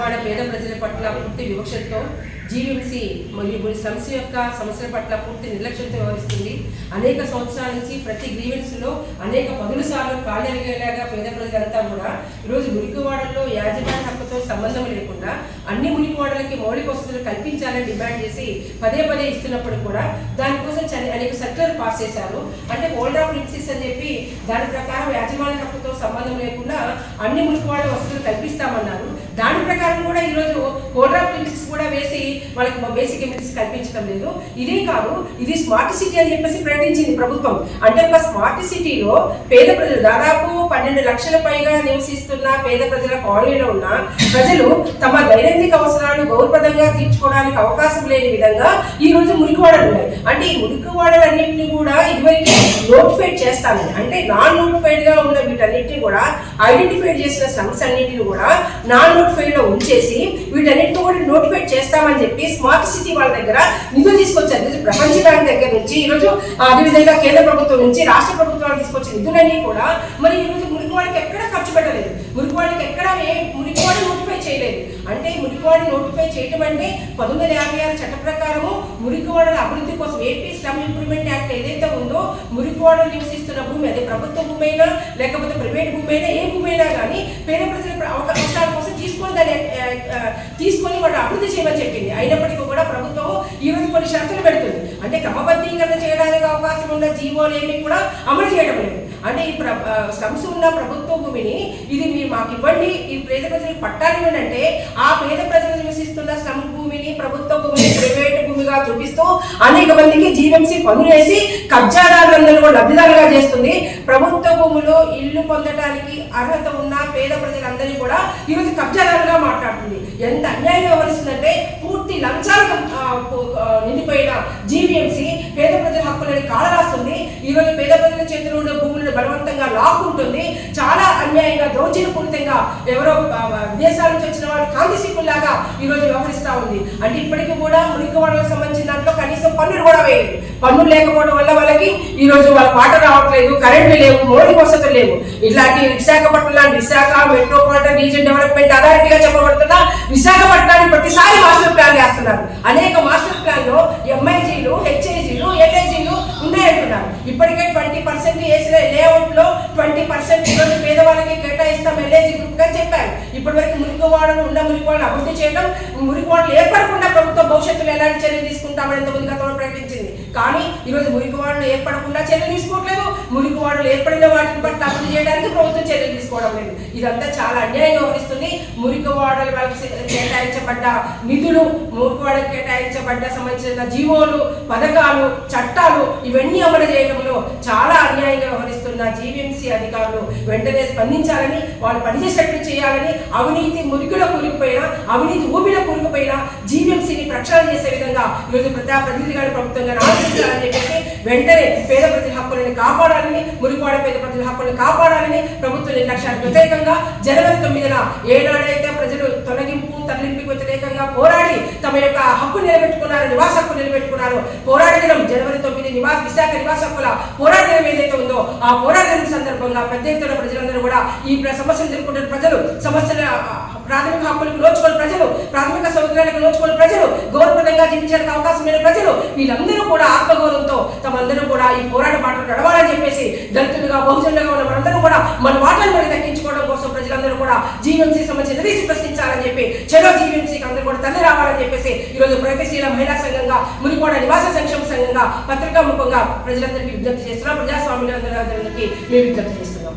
మురికివాడ పేద ప్రజల పట్ల పూర్తి వివక్షతో జీవీఎంసీ మరియు స్లమ్స్ యొక్క సమస్యల పట్ల పూర్తి నిర్లక్ష్యంతో వ్యవహరిస్తుంది. అనేక సంవత్సరాల నుంచి ప్రతి గ్రీవెన్స్లో అనేక పదుల సార్లు కాళ్ళెరిగేలాగా పేద ప్రజలంతా కూడా ఈరోజు మురికివాడల్లో యాజమాన్య హక్కుతో సంబంధం లేకుండా అన్ని మురికివాడలకి మౌలిక వసతులు కల్పించాలని డిమాండ్ చేసి పదే పదే ఇస్తున్నప్పుడు కూడా దానికోసం అనేక సర్క్యులర్ పాస్ చేశారు. అంటే ఓల్డ్ ఆఫ్ ప్రిన్సిస్ అని చెప్పి దాని ప్రకారం యాజమాన్య హక్కుతో సంబంధం లేకుండా అన్ని మురికివాడ వసతులు కల్పిస్తామన్నారు. దాని ప్రకారం కూడా ఈరోజు ఓల్డ్ ఆఫ్ ప్రిన్సిస్ కూడా వేసి వాళ్ళకి బేసిక్ ఎమ్యూనిటీస్ కల్పించడం లేదు. ఇదే కాదు, ఇది స్మార్ట్ సిటీ అని చెప్పేసి ప్రకటించింది ప్రభుత్వం. అంటే ఒక స్మార్ట్ సిటీలో పేద ప్రజలు దాదాపు 12 లక్షల పైగా నివసిస్తున్న పేద ప్రజల కాలనీలో ఉన్న ప్రజలు తమ దైనందిక అవసరాలు గౌరవప్రదంగా తీర్చుకోవడానికి అవకాశం లేని విధంగా ఈ రోజు మురికివాడలు ఉన్నాయి. అంటే ఈ మురికివాడలన్నింటినీ కూడా ఇదివరకే నోటిఫైడ్ చేస్తాను, అంటే నాన్ నోటిఫైడ్ గా ఉన్న వీటన్నిటిని కూడా ఐడెంటిఫైడ్ చేసిన స్లమ్స్ అన్నింటిని కూడా నాన్ నోటిఫైడ్ లో ఉంచేసి వీటన్నిటిని కూడా నోటిఫైడ్ చేస్తామని చెప్పి స్మార్ట్ సిటీ వాళ్ళ దగ్గర నిధులు తీసుకొచ్చారు. ప్రపంచ బ్యాంక్ దగ్గర నుంచి ఈరోజు అదేవిధంగా కేంద్ర ప్రభుత్వం నుంచి రాష్ట్ర ప్రభుత్వాలు తీసుకొచ్చిన నిధులన్నీ కూడా మరి ఈరోజు మురికివాడికి ఎక్కడ ఖర్చు పెట్టలేదు. మురికివాడికి ఎక్కడ మురికివాడిని నోటిఫై చేయలేదు. అంటే మురికివాడిని నోటిఫై చేయటం అంటే 1956 చట్ట ప్రకారము మురికివాడల అభివృద్ధి కోసం ఏపీ స్లమ్ ఇంప్రూవ్మెంట్ యాక్ట్ ఏదైతే ఉందో మురికివాడలు నివసిస్తున్న భూమి, అదే ప్రభుత్వ భూమి అయినా లేకపోతే ప్రైవేట్ భూమి అయినా ఏ భూమి అయినా కానీ పేద ప్రజల అవకాశాల కోసం తీసుకొని వాడు అభివృద్ధి చేయమని చెప్పింది. అయినప్పటికీ కూడా ప్రభుత్వం ఈరోజు కొన్ని షరతులు పెడుతుంది. అంటే క్రమబద్ధీకరణ చేయడానికి అవకాశం ఉన్న జీవోలు ఏమి కూడా అమలు చేయడం లేదు. అంటే ఈ స్లమ్స్ ఉన్న ప్రభుత్వ భూమిని ఇది మీరు మాకు ఇవ్వండి, ఈ పేద ప్రజలకు పట్టాలి అంటే ఆ పేద ప్రజలు నివసిస్తున్న స్లమ్ భూమిని ప్రభుత్వ భూమిని ప్రైవేట్ భూమిగా చూపిస్తూ అనేక మందికి జీవీఎంసీ పన్నులు వేసి కబ్జాదారులందరూ కూడా లబ్ధిదారులుగా చేస్తుంది. ప్రభుత్వ భూములో ఇల్లు పొందడానికి అర్హత ఉన్న పేద ప్రజలందరినీ కూడా ఈరోజు కబ్జాదారులుగా మాట్లాడుతుంది. ఎంత అన్యాయం వ్యవహరిస్తుందంటే పూర్తి లంచాలకు నిండిపోయిన జీవీఎంసీ పేద ప్రజల హక్కులని కాలరాస్తుంది. ఈరోజు పేద ప్రజల చేతిలో ఉన్న భూములను బలవంతంగా లాక్కుంటుంది. చాలా అన్యాయంగా దౌర్జన్యపూరితంగా ఎవరో విదేశాల నుంచి వచ్చిన వాళ్ళు కాంతి సిక్కుల్లాగా ఈరోజు వ్యవహరిస్తూ ఉంది. అంటే ఇప్పటికీ కూడా మురికివాడలకు సంబంధించిన దాంట్లో కనీసం పన్నులు కూడా వేయలేదు. పన్నులు లేకపోవడం వల్ల వాళ్ళకి ఈరోజు వాళ్ళ పాట రావట్లేదు, కరెంటు లేవు, మౌలిక వసతులు లేవు. ఇట్లాంటి విశాఖపట్నం లాంటి విశాఖ మెట్రోపాలిటన్ రీజన్ డెవలప్మెంట్ అథారిటీగా చెప్పబడుతున్న విశాఖపట్నాన్ని ప్రతిసారి మాస్టర్ ప్లాన్ చేస్తున్నారు. అనేక మాస్టర్ ప్లాన్ లో ఎంఐజీలు, హెచ్ఐజీలు, ఎల్ఐజీలు ఉన్నాయంటున్నారు. ఇప్పటికే 20% వేసిన లేఅవుట్ లో 20% ఈరోజు పేదవాళ్ళకి కేటాయిస్తాం ఎల్ఐజీ గ్రూప్ గా చెప్పారు. ఇప్పటి వరకు మురికివాడలు ఉన్న మురికివాడలు అభివృద్ధి చేయడం, మురికివాడలు ఏర్పడకుండా ప్రభుత్వం భవిష్యత్తులో ఎలాంటి చర్యలు తీసుకుంటామని ఎంతమంది గతంలో ప్రకటించింది. కానీ ఈరోజు మురికివాడలు ఏర్పడకుండా చర్యలు తీసుకోవట్లేదు. మురికివాడలు ఏర్పడిన వాటిని బట్టి అభివృద్ధి చేయడానికి ప్రభుత్వం చర్యలు తీసుకోవడం లేదు. ఇదంతా చాలా అన్యాయంగా వ్యవహరిస్తుంది. మురికివాడలు వాళ్ళకి కేటాయించబడ్డ నిధులు, మురికివాడలకు కేటాయించబడ్డ సంబంధించిన జీవోలు, పథకాలు, చట్టాలు ఇవన్నీ అమలు చేయడంలో చాలా అన్యాయంగా వ్యవహరిస్తున్న జీవీఎంసీ అధికారులు వెంటనే స్పందించాలని, వాళ్ళు పనిచేసేట్లు చేయాలని, అవినీతి మురికిలో కూరుకుపోయినా, అవినీతి ఊపిలో కూరుకుపోయినా జీవీఎంసీని ప్రక్షాళన చేసే విధంగా ఈరోజు ప్రతినిధి గారి ప్రభుత్వంగా ఆలోచించాలని చెప్పేసి వెంటనే పేద ప్రజల హక్కులను కాపాడాలని, మురికివాడ పేద ప్రజల హక్కులను కాపాడాలని ప్రభుత్వ నిర్లక్ష్యానికి వ్యతిరేకంగా జనవరి 9న ఏనాడైతే ప్రజలు తొలగింపు తరలింపుకి వ్యతిరేకంగా పోరాడి తమ యొక్క హక్కు నిలబెట్టుకున్నారు, నివాస హక్కు నిలబెట్టుకున్నారు, పోరాట దినం జనవరి 9 విశాఖ నివాస హక్కుల పోరాట దినం ఏదైతే ఉందో ఆ పోరాట దినం సందర్భంగా పెద్ద ఎత్తున ప్రజలందరూ కూడా ఈ సమస్యలు ఎదుర్కొంటున్న ప్రజలు, సమస్యల ప్రాథమిక హక్కులకు నోచుకున్న ప్రజలు, ప్రాథమిక సౌకర్యాలకు నోచుకున్న ప్రజలు, గౌరవప్రదంగా జీవించడానికి అవకాశం లేని ప్రజలు వీళ్ళందరూ కూడా ఆత్మగౌరవంతో తమందరూ కూడా ఈ పోరాట బాటలు నడవాలని చెప్పేసి దళితులుగా, బహుజనులుగా ఉన్న మనందరూ కూడా మన వాటాలను మరి దక్కించుకోవడం కోసం ప్రజలందరూ కూడా జీవీఎంసీ సంబంధించి నిరీక్ష ప్రశ్నించాలని చెప్పి చెరో జీవీఎంసీకి అందరూ కూడా తల్లి రావాలని చెప్పేసి ఈరోజు ప్రగతిశీల మహిళా సంఘంగా, మురికివాడ నివాస సంక్షేమ సంఘంగా పత్రికా ముఖంగా ప్రజలందరికీ విజ్ఞప్తి చేస్తున్నాం. ప్రజాస్వామ్యులందరికీ మేము విజ్ఞప్తి చేస్తున్నాం.